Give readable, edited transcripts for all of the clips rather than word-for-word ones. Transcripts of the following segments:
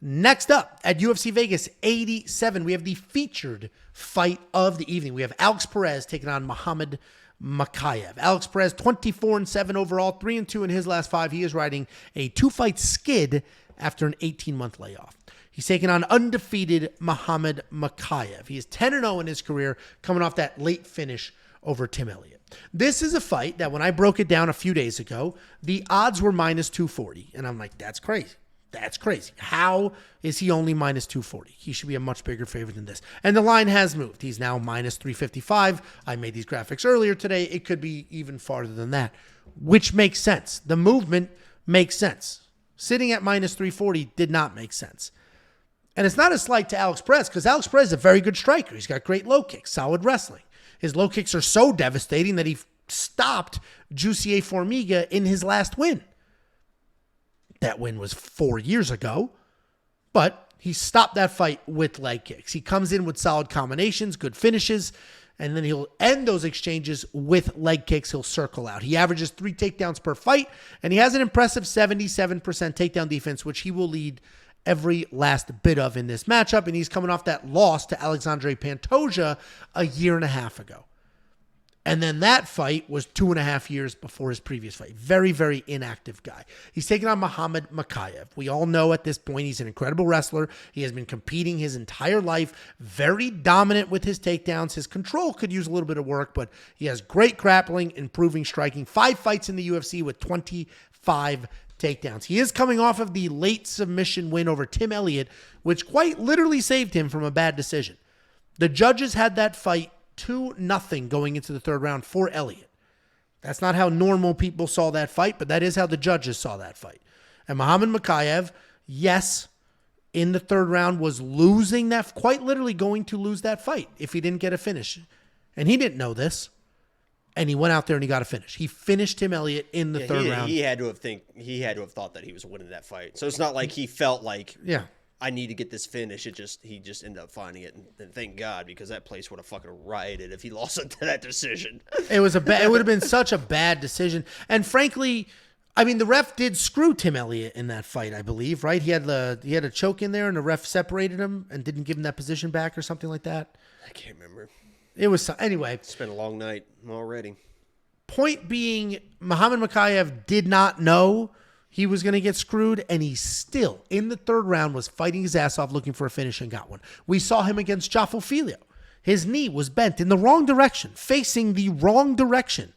Next up at UFC Vegas 87, we have the featured fight of the evening. We have Alex Perez taking on Mokaev. Alex Perez, 24-7 overall, 3-2 in his last 5. He is riding a 2-fight skid after an 18-month layoff. He's taking on undefeated Mokaev. He is 10-0 in his career, coming off that late finish over Tim Elliott. This is a fight that when I broke it down a few days ago, the odds were minus 240. And I'm like, that's crazy. That's crazy. How is he only minus 240? He should be a much bigger favorite than this. And the line has moved. He's now minus 355. I made these graphics earlier today. It could be even farther than that, which makes sense. The movement makes sense. Sitting at minus 340 did not make sense. And it's not a slight to Alex Perez because Alex Perez is a very good striker. He's got great low kicks, solid wrestling. His low kicks are so devastating that he stopped Jussier Formiga in his last win. That win was 4 years ago, but he stopped that fight with leg kicks. He comes in with solid combinations, good finishes, and then he'll end those exchanges with leg kicks. He'll circle out. He averages 3 takedowns per fight, and he has an impressive 77% takedown defense, which he will lead every last bit of in this matchup, and he's coming off that loss to Alexandre Pantoja a year and a half ago. And then that fight was 2.5 years before his previous fight. Very, very inactive guy. He's taking on Mokaev. We all know at this point he's an incredible wrestler. He has been competing his entire life. Very dominant with his takedowns. His control could use a little bit of work, but he has great grappling, improving striking. 5 fights in the UFC with 25 takedowns. He is coming off of the late submission win over Tim Elliott, which quite literally saved him from a bad decision. The judges had that fight 2-0 going into the third round for Elliott. That's not how normal people saw that fight, but that is how the judges saw that fight. And Mokaev, yes, in the third round was losing that, quite literally going to lose that fight if he didn't get a finish. And he didn't know this. And he went out there and he got a finish. He finished Tim Elliott in the third round. He had to have thought that he was winning that fight. So it's not like he felt like, I need to get this finish. He just ended up finding it, and thank God, because that place would have fucking rioted if he lost it to that decision. It would have been such a bad decision. And frankly, I mean, the ref did screw Tim Elliott in that fight, I believe, right? He had a choke in there, and the ref separated him and didn't give him that position back or something like that. I can't remember. It was anyway. It's been a long night already. Point being, Mokaev did not know he was going to get screwed, and he still, in the third round, was fighting his ass off looking for a finish and got one. We saw him against Joffo Filho. His knee was bent in the wrong direction, facing the wrong direction,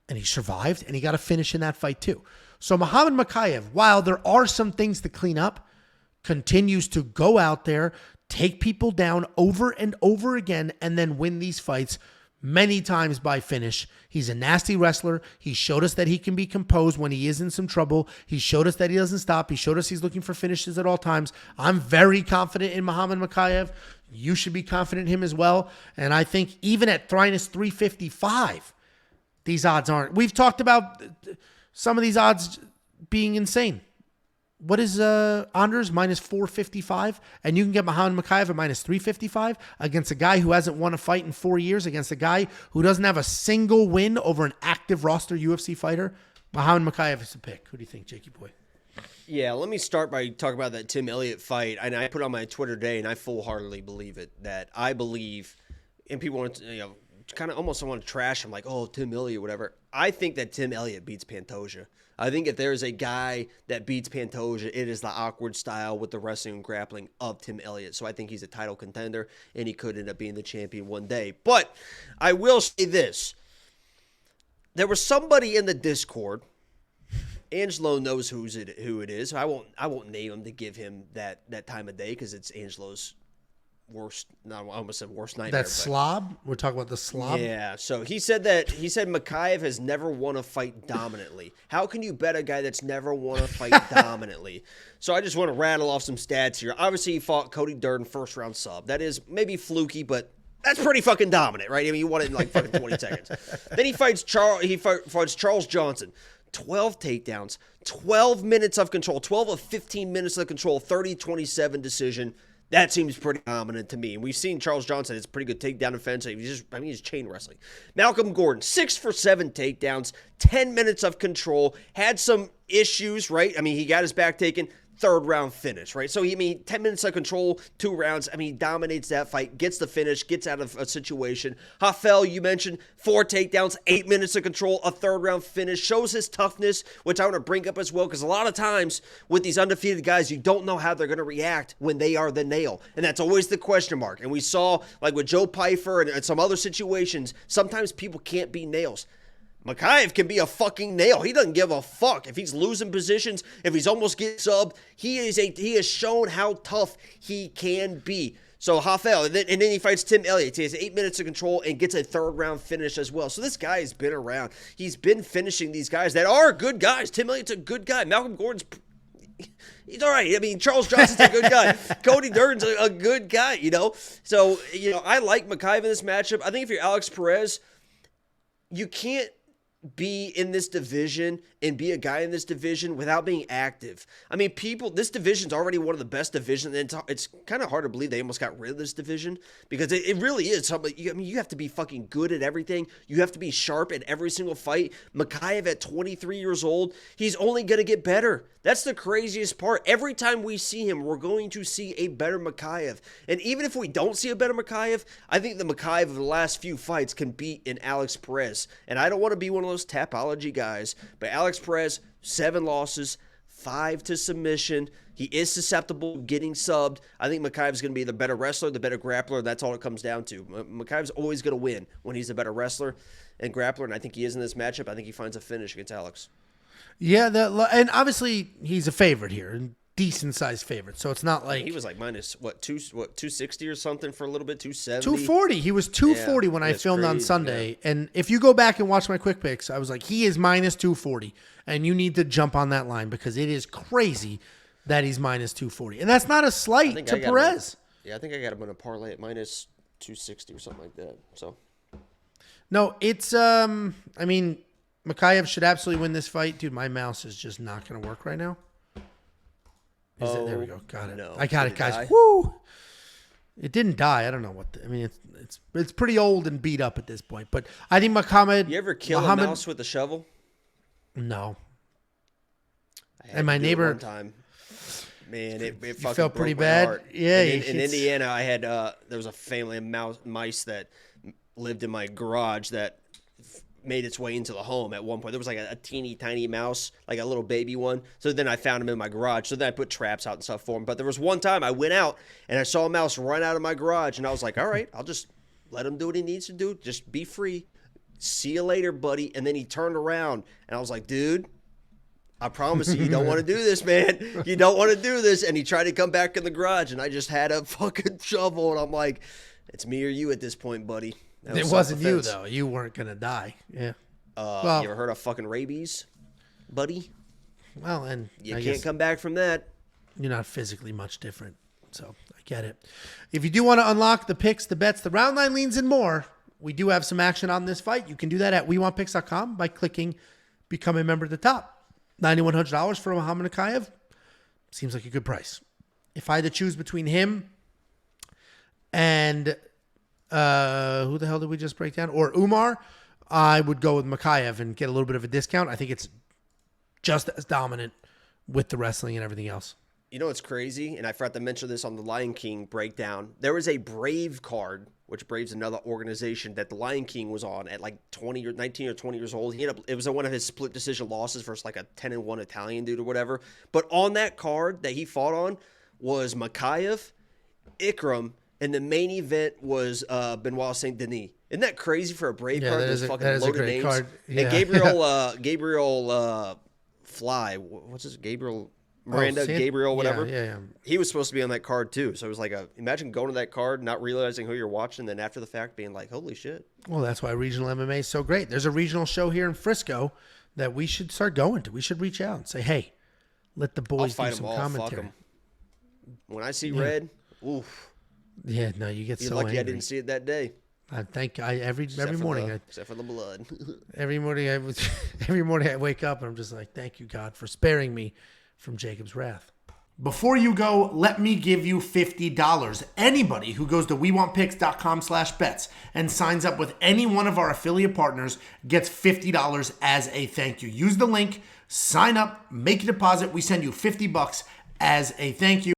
and he survived, and he got a finish in that fight too. So Mokaev, while there are some things to clean up, continues to go out there, take people down over and over again, and then win these fights many times by finish. He's a nasty wrestler. He showed us that he can be composed when he is in some trouble. He showed us that he doesn't stop. He showed us he's looking for finishes at all times. I'm very confident in Mokaev. You should be confident in him as well. And I think even at minus 355, these odds aren't. We've talked about some of these odds being insane. What is Anders minus 455? And you can get Mokaev at minus 355 against a guy who hasn't won a fight in 4 years, against a guy who doesn't have a single win over an active roster UFC fighter. Mokaev is the pick. Who do you think, Jakey boy? Yeah, let me start by talking about that Tim Elliott fight. And I put on my Twitter today, and I full-heartedly believe it, that I believe, and people want to, kind of almost want to trash him like, oh, Tim Elliott, whatever. I think that Tim Elliott beats Pantoja. I think if there's a guy that beats Pantoja, it is the awkward style with the wrestling and grappling of Tim Elliott. So I think he's a title contender, and he could end up being the champion one day. But I will say this. There was somebody in the Discord. Angelo knows who it is. I won't name him to give him that time of day because it's Angelo's worst. No, I almost said worst nightmare. That slob? We're talking about the slob? Yeah. So he said Mokaev has never won a fight dominantly. How can you bet a guy that's never won a fight dominantly? So I just want to rattle off some stats here. Obviously, he fought Cody Durden first round sub. That is maybe fluky, but that's pretty fucking dominant, right? I mean, you won it in like fucking 20 seconds. Then he fights Charles Johnson. 12 takedowns, 12 minutes of control, 12 of 15 minutes of control, 30-27 decision. That seems pretty dominant to me. And we've seen Charles Johnson has pretty good takedown defense. He's chain wrestling. Malcolm Gordon, 6 for 7 takedowns, 10 minutes of control, had some issues, right? I mean, he got his back taken, third round finish, right? So, 10 minutes of control, 2 rounds. He dominates that fight, gets the finish, gets out of a situation. Rafael, you mentioned 4 takedowns, 8 minutes of control, a third round finish, shows his toughness, which I want to bring up as well, because a lot of times with these undefeated guys, you don't know how they're going to react when they are the nail. And that's always the question mark. And we saw, like with Joe Pyfer and some other situations, sometimes people can't be nails. Mokaev can be a fucking nail. He doesn't give a fuck if he's losing positions, if he's almost getting subbed. He has shown how tough he can be. So Rafael, and then he fights Tim Elliott. He has 8 minutes of control and gets a third round finish as well. So this guy has been around. He's been finishing these guys that are good guys. Tim Elliott's a good guy. Malcolm Gordon's he's all right. Charles Johnson's a good guy. Cody Durden's a good guy, So, I like Mokaev in this matchup. I think if you're Alex Perez, you can't be in this division and be a guy in this division without being active. This division's already one of the best divisions, and it's kind of hard to believe they almost got rid of this division, because it really is something. You have to be fucking good at everything. You have to be sharp at every single fight. Mokaev at 23 years old, he's only going to get better. That's the craziest part. Every time we see him, we're going to see a better Mokaev. And even if we don't see a better Mokaev, I think the Mokaev of the last few fights can beat an Alex Perez. And I don't want to be one of those tapology guys, but Alex Perez, 7 losses, 5 to submission. He is susceptible to getting subbed. I think Mokaev's going to be the better wrestler, the better grappler. That's all it comes down to. Mokaev's always going to win when he's the better wrestler and grappler, and I think he is in this matchup. I think he finds a finish against Alex. Yeah, and obviously he's a favorite here, a decent-sized favorite. So it's not like he was like minus 260 or something for a little bit, 270, 240. He was 240 when I filmed on Sunday. Yeah. And if you go back and watch my quick picks, I was like, he is minus 240, and you need to jump on that line because it is crazy that he's minus 240, and that's not a slight to Perez. I think I got him on a parlay at minus 260 or something like that. So no, it's Mokaev should absolutely win this fight. Dude, my mouse is just not going to work right now. There we go. Got it. No. I got it, guys. Woo! It didn't die. I don't know what. It's pretty old and beat up at this point. But I think Mokaev. You ever kill a mouse with a shovel? No. And my neighbor. One time. Man, it fucking felt pretty bad. Heart. Yeah. In Indiana, I had there was a family of mice that lived in my garage that made its way into the home at one point. There was like a teeny tiny mouse, like a little baby one. So then I found him in my garage. So then I put traps out and stuff for him. But there was one time I went out and I saw a mouse run out of my garage, and I was like, all right, I'll just let him do what he needs to do. Just be free. See you later, buddy. And then he turned around and I was like, dude, I promise you don't want to do this, man. You don't want to do this. And he tried to come back in the garage, and I just had a fucking shovel, and I'm like, it's me or you at this point, buddy. It wasn't you, though. You weren't going to die. Yeah. You ever heard of fucking rabies, buddy? Well, and you can't come back from that. You're not physically much different, so I get it. If you do want to unlock the picks, the bets, the round line leans, and more, we do have some action on this fight. You can do that at WeWantPicks.com by clicking Become a Member at the top. $9,100 for Muhammad Mokaev seems like a good price. If I had to choose between him and who the hell did we just break down? Or Umar, I would go with Mokaev and get a little bit of a discount. I think it's just as dominant with the wrestling and everything else. You know what's crazy? And I forgot to mention this on the Lion King breakdown. There was a Brave card, which Brave's another organization that the Lion King was on at like 20 or 19 or 20 years old. It was one of his split decision losses versus like a 10-1 Italian dude or whatever. But on that card that he fought on was Mokaev, Ikram, and the main event was Benoit Saint Denis. Isn't that crazy for a Brave card? Those fucking loaded names. Card. Yeah. And Gabriel Fly, what's his Gabriel? Miranda, Gabriel, whatever. Yeah. He was supposed to be on that card too. So it was like imagine going to that card, not realizing who you're watching, then after the fact being like, holy shit. Well, that's why regional MMA is so great. There's a regional show here in Frisco that we should start going to. We should reach out and say, hey, let the boys do some commentary. When I see red, oof. Yeah, no, you get you're so lucky angry. I didn't see it that day. Every morning, except for the blood. every morning I wake up and I'm just like, thank you, God, for sparing me from Jacob's wrath. Before you go, let me give you $50. Anybody who goes to WeWantPicks.com/bets and signs up with any one of our affiliate partners gets $50 as a thank you. Use the link, sign up, make a deposit. We send you $50 as a thank you.